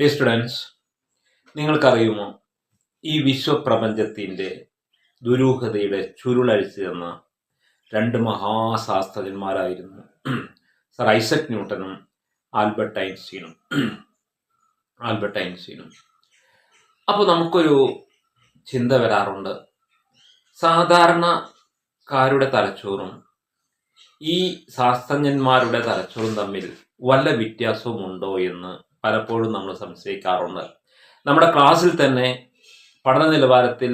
Dear students, നിങ്ങൾക്കറിയുമോ ഈ വിശ്വപ്രപഞ്ചത്തിൻ്റെ ദുരൂഹതയുടെ ചുരുളഴിച്ചു തന്ന രണ്ട് മഹാശാസ്ത്രജ്ഞന്മാരായിരുന്നു സർ ഐസക് ന്യൂട്ടനും ആൽബർട്ട് ഐൻസ്റ്റീനും. അപ്പോൾ നമുക്കൊരു ചിന്ത വരാറുണ്ട്, സാധാരണക്കാരുടെ തലച്ചോറും ഈ ശാസ്ത്രജ്ഞന്മാരുടെ തലച്ചോറും തമ്മിൽ വല്ല വ്യത്യാസവുമുണ്ടോ എന്ന് പലപ്പോഴും നമ്മൾ സംശയിക്കാറുണ്ട്. നമ്മുടെ ക്ലാസ്സിൽ തന്നെ പഠന നിലവാരത്തിൽ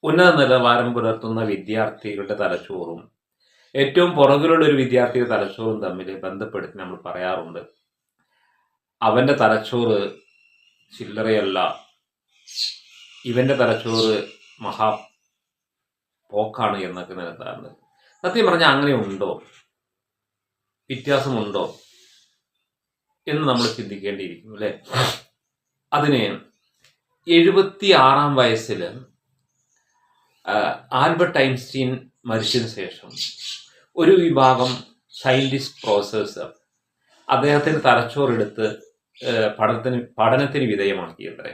ഉന്നത നിലവാരം പുലർത്തുന്ന വിദ്യാർത്ഥികളുടെ തലച്ചോറും ഏറ്റവും പുറകിലുള്ള ഒരു വിദ്യാർത്ഥിയുടെ തലച്ചോറും തമ്മിൽ ബന്ധപ്പെടുത്തി നമ്മൾ പറയാറുണ്ട്, അവൻ്റെ തലച്ചോറ് ചില്ലറയല്ല, ഇവൻ്റെ തലച്ചോറ് പോക്കാണ് എന്നൊക്കെ നിലനിർത്താറുണ്ട്. സത്യം പറഞ്ഞാൽ അങ്ങനെ ഉണ്ടോ, വ്യത്യാസമുണ്ടോ എന്ന് നമ്മൾ ചിന്തിക്കേണ്ടിയിരിക്കുന്നു അല്ലേ. അതിന് 76-ാം വയസ്സിൽ ആൽബർട്ട് ഐൻസ്റ്റീൻ മരിച്ചതിന് ശേഷം ഒരു വിഭാഗം സയൻറ്റിസ്റ്റ് പ്രൊഫസേഴ്സ് അദ്ദേഹത്തിന് തലച്ചോറെടുത്ത് പഠനത്തിന് വിധേയമാക്കിയത്രേ.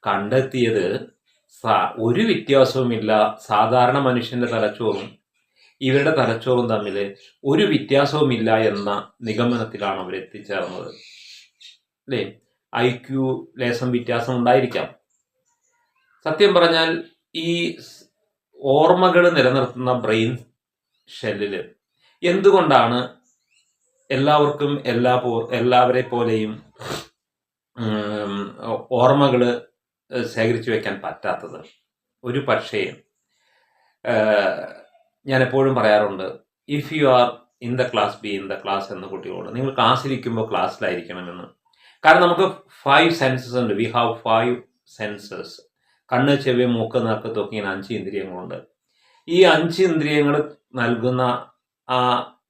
കണ്ടെത്തിയത് ഒരു വ്യത്യാസവുമില്ല, സാധാരണ മനുഷ്യന്റെ തലച്ചോറും ഇവരുടെ തലച്ചോറും തമ്മിൽ ഒരു വ്യത്യാസവുമില്ല എന്ന നിഗമനത്തിലാണ് അവർ എത്തിച്ചേർന്നത് അല്ലേ. IQ ലേശം വ്യത്യാസം ഉണ്ടായിരിക്കാം. സത്യം പറഞ്ഞാൽ ഈ ഓർമ്മകൾ നിലനിർത്തുന്ന ബ്രെയിൻ ഷെല്ലിൽ എന്തുകൊണ്ടാണ് എല്ലാവർക്കും എല്ലാവരെ പോലെയും ഓർമ്മകൾ ശേഖരിച്ചു വെക്കാൻ പറ്റാത്തത്? ഒരു പക്ഷേ ഞാൻ എപ്പോഴും പറയാറുണ്ട്, if you are in the class be in the class എന്ന കുട്ടികളോട്, നിങ്ങൾ ക്ലാസ്സിലിരിക്കുമ്പോൾ ക്ലാസ്സിലായിരിക്കണമെന്ന്. കാരണം നമുക്ക് 5 സെൻസസ് ഉണ്ട്. We have 5 census. കണ്ണ്, ചെവി, മൂക്ക്, നാക്ക്, ത്വക്ക്, ഇങ്ങനെ 5 ഇന്ദ്രിയങ്ങളുണ്ട്. ഈ 5 ഇന്ദ്രിയങ്ങൾ നൽകുന്ന ആ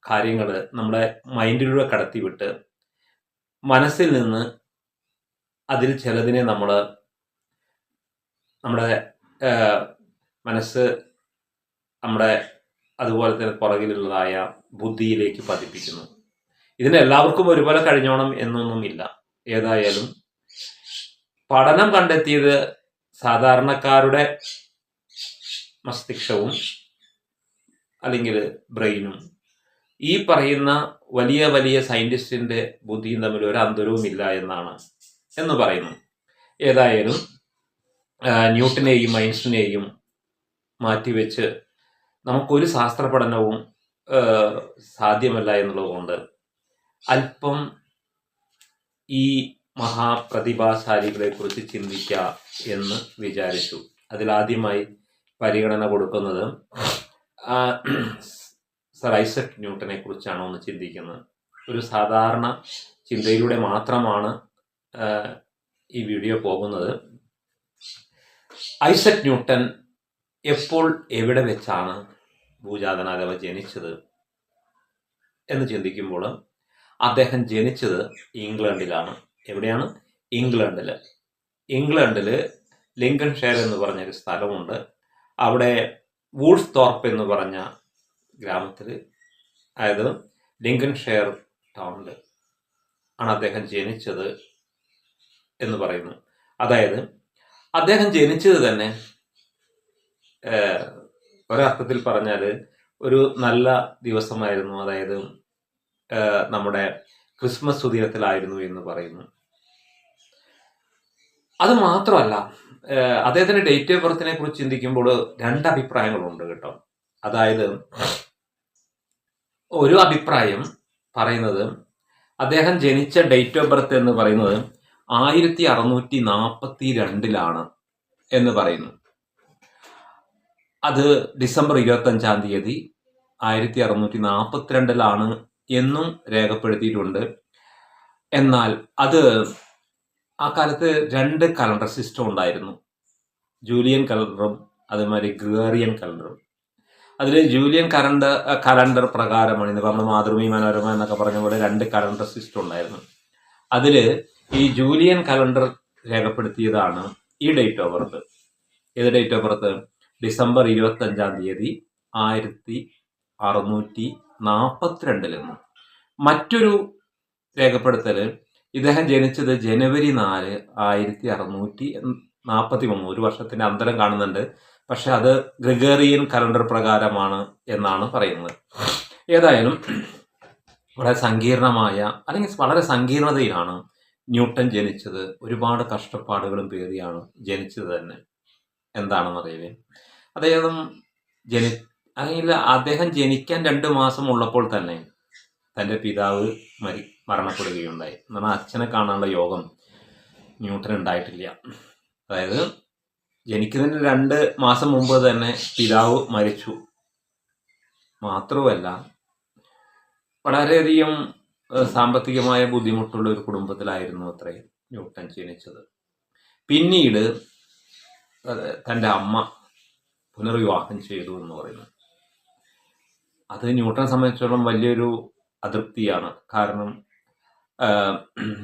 കാര്യങ്ങൾ നമ്മുടെ മൈൻഡിലൂടെ കടത്തിവിട്ട് മനസ്സിൽ നിന്ന് അതിൽ ചിലതിനെ നമ്മുടെ മനസ്സ് നമ്മുടെ അതുപോലെ തന്നെ പുറകിലുള്ളതായ ബുദ്ധിയിലേക്ക് പതിപ്പിക്കുന്നു. ഇതിന് എല്ലാവർക്കും ഒരുപോലെ കഴിഞ്ഞോണം എന്നൊന്നുമില്ല. ഏതായാലും പഠനം കണ്ടെത്തിയത് സാധാരണക്കാരുടെ മസ്തിഷ്കവും അല്ലെങ്കിൽ ബ്രെയിനും ഈ പറയുന്ന വലിയ വലിയ സയൻറ്റിസ്റ്റിൻ്റെ ബുദ്ധിയും തമ്മിൽ ഒരു അന്തരവുമില്ല എന്ന് പറയുന്നു. ഏതായാലും ന്യൂട്ടനെയും ഐൻസ്റ്റീനെയും മാറ്റിവെച്ച് നമുക്കൊരു ശാസ്ത്ര പഠനവും സാധ്യമല്ല എന്നുള്ളതുകൊണ്ട് അല്പം ഈ മഹാപ്രതിഭാശാലികളെ കുറിച്ച് ചിന്തിക്കുക എന്ന് വിചാരിച്ചു. അതിലാദ്യമായി പരിഗണന കൊടുക്കുന്നത് സർ ഐസക് ന്യൂട്ടനെ കുറിച്ചാണ് ഒന്ന് ചിന്തിക്കുന്നത്. ഒരു സാധാരണ ചിന്തയിലൂടെ മാത്രമാണ് ഈ വീഡിയോ പോകുന്നത്. ഐസക് ന്യൂട്ടൻ എപ്പോൾ എവിടെ വെച്ചാണ് ഭൂജാതനാഥവ ജനിച്ചത് എന്ന് ചിന്തിക്കുമ്പോൾ അദ്ദേഹം ജനിച്ചത് ഇംഗ്ലണ്ടിലാണ്. എവിടെയാണ്? ഇംഗ്ലണ്ടിൽ ലിങ്കൺഷെയർ എന്ന് പറഞ്ഞൊരു സ്ഥലമുണ്ട്. അവിടെ വൂൾസ്തോർപ്പ് എന്ന് പറഞ്ഞ ഗ്രാമത്തിൽ, അതായത് ലിങ്കൺഷെയർ ടൗണിൽ ആണ് അദ്ദേഹം ജനിച്ചത് എന്ന് പറയുന്നു. അതായത് അദ്ദേഹം ജനിച്ചത് തന്നെ ഒരർത്ഥത്തിൽ പറഞ്ഞാൽ ഒരു നല്ല ദിവസമായിരുന്നു. അതായത് നമ്മുടെ ക്രിസ്മസ് സുദിനത്തിലായിരുന്നു എന്ന് പറയുന്നു. അത് മാത്രമല്ല, അദ്ദേഹത്തിന്റെ ഡേറ്റ് ഓഫ് ബർത്തിനെ കുറിച്ച് ചിന്തിക്കുമ്പോൾ 2 അഭിപ്രായങ്ങളുണ്ട് കേട്ടോ. അതായത് ഒരു അഭിപ്രായം പറയുന്നത് അദ്ദേഹം ജനിച്ച ഡേറ്റ് ഓഫ് ബർത്ത് എന്ന് പറയുന്നത് 1642 എന്ന് പറയുന്നു. അത് ഡിസംബർ 25-ാം തീയതി 1642 എന്നും രേഖപ്പെടുത്തിയിട്ടുണ്ട്. എന്നാൽ അത് ആ കാലത്ത് 2 കലണ്ടർ സിസ്റ്റം ഉണ്ടായിരുന്നു, ജൂലിയൻ കലണ്ടറും അതുമാതിരി ഗ്രിഗോറിയൻ കലണ്ടറും. അതിൽ ജൂലിയൻ കലണ്ടർ പ്രകാരമാണ് ഇന്നിപ്പോൾ നമ്മൾ മാതൃഭൂമി മനോരമ എന്നൊക്കെ പറഞ്ഞ പോലെ 2 കലണ്ടർ സിസ്റ്റം ഉണ്ടായിരുന്നു. അതിൽ ഈ ജൂലിയൻ കലണ്ടർ രേഖപ്പെടുത്തിയതാണ് ഈ ഡേറ്റ് ഓഫ് ബർത്ത്. ഏത് ഡേറ്റ് ഓഫ് ബർത്ത്? ഡിസംബർ 25-ാം തീയതി 1642 എന്നും. മറ്റൊരു രേഖപ്പെടുത്തൽ ഇദ്ദേഹം ജനിച്ചത് ജനുവരി 4 1643. ഒരു വർഷത്തിന്റെ അന്തരം കാണുന്നുണ്ട്. പക്ഷെ അത് ഗ്രിഗേറിയൻ കലണ്ടർ പ്രകാരമാണ് എന്നാണ് പറയുന്നത്. ഏതായാലും വളരെ സങ്കീർണമായ അല്ലെങ്കിൽ വളരെ സങ്കീർണതയിലാണ് ന്യൂട്ടൺ ജനിച്ചത്. ഒരുപാട് കഷ്ടപ്പാടുകളും പേറിയാണ് ജനിച്ചത് തന്നെ. എന്താണെന്നറിയില്ലേ? അദ്ദേഹം അദ്ദേഹം ജനിക്കാൻ 2 മാസം ഉള്ളപ്പോൾ തന്നെ തൻ്റെ പിതാവ് മരണപ്പെടുകയുണ്ടായി. എന്നാൽ അച്ഛനെ കാണാനുള്ള യോഗം ന്യൂട്ടൻ ഉണ്ടായിട്ടില്ല. അതായത് ജനിക്കുന്നതിന് 2 മാസം മുമ്പ് തന്നെ പിതാവ് മരിച്ചു. മാത്രവുമല്ല, വളരെയധികം സാമ്പത്തികമായ ബുദ്ധിമുട്ടുള്ള ഒരു കുടുംബത്തിലായിരുന്നു അത്രേ ന്യൂട്ടൻ ജനിച്ചത്. പിന്നീട് തൻ്റെ അമ്മ പുനർവിവാഹം ചെയ്തു എന്ന് പറയുന്നു. അത് ന്യൂട്ടനെ സംബന്ധിച്ചിടത്തോളം വലിയൊരു അതൃപ്തിയാണ്. കാരണം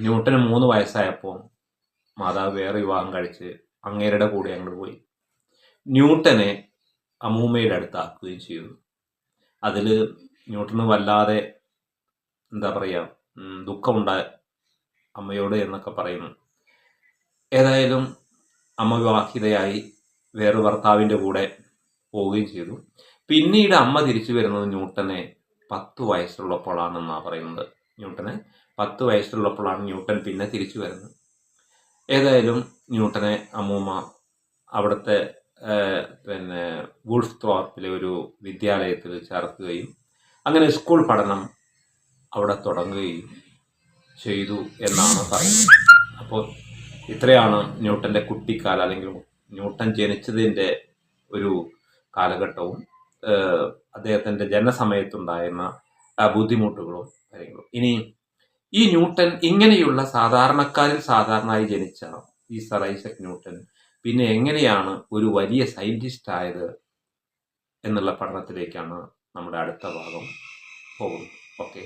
ന്യൂട്ടന് 3 വയസ്സായപ്പോൾ മാതാവ് വേറെ വിവാഹം കഴിച്ച് അങ്ങേരുടെ കൂടെ അങ്ങോട്ട് പോയി. ന്യൂട്ടനെ അമ്മൂമ്മയുടെ അടുത്താക്കുകയും ചെയ്തു. അതിൽ ന്യൂട്ടന് വല്ലാതെ എന്താ പറയുക, ദുഃഖമുണ്ടായ അമ്മയോട് എന്നൊക്കെ പറയുന്നു. ഏതായാലും അമ്മ വിവാഹിതയായി വേറെ ഭർത്താവിൻ്റെ കൂടെ പോവുകയും ചെയ്തു. പിന്നീട് അമ്മ തിരിച്ചു വരുന്നത് ന്യൂട്ടനെ 10 വയസ്സുള്ളപ്പോഴാണെന്നാണ് പറയുന്നത്. ന്യൂട്ടന് 10 വയസ്സുള്ളപ്പോഴാണ് ന്യൂട്ടൻ പിന്നെ തിരിച്ചു വരുന്നത്. ഏതായാലും ന്യൂട്ടനെ അമ്മൂമ്മ അവിടുത്തെ വുൾഫ് ത്രോപ്പിലെ ഒരു വിദ്യാലയത്തിൽ ചേർക്കുകയും അങ്ങനെ സ്കൂൾ പഠനം അവിടെ തുടങ്ങുകയും ചെയ്തു എന്നാണ് പറയുന്നത്. അപ്പോൾ ഇത്രയാണ് ന്യൂട്ടൻ്റെ കുട്ടിക്കാലം, അല്ലെങ്കിൽ ന്യൂട്ടൻ ജനിച്ചതിൻ്റെ ഒരു കാലഘട്ടവും അദ്ദേഹത്തിൻ്റെ ജനനസമയത്തുണ്ടായിരുന്ന ബുദ്ധിമുട്ടുകളും കാര്യങ്ങളും. ഇനി ഈ ന്യൂട്ടൻ ഇങ്ങനെയുള്ള സാധാരണക്കാരിൽ സാധാരണയായി ജനിച്ച ഈ സർ ഐസക് ന്യൂട്ടൻ പിന്നെ എങ്ങനെയാണ് ഒരു വലിയ സയന്റിസ്റ്റ് ആയത് എന്നുള്ള പഠനത്തിലേക്കാണ് നമ്മുടെ അടുത്ത ഭാഗം പോകുന്നത്. ഓക്കെ.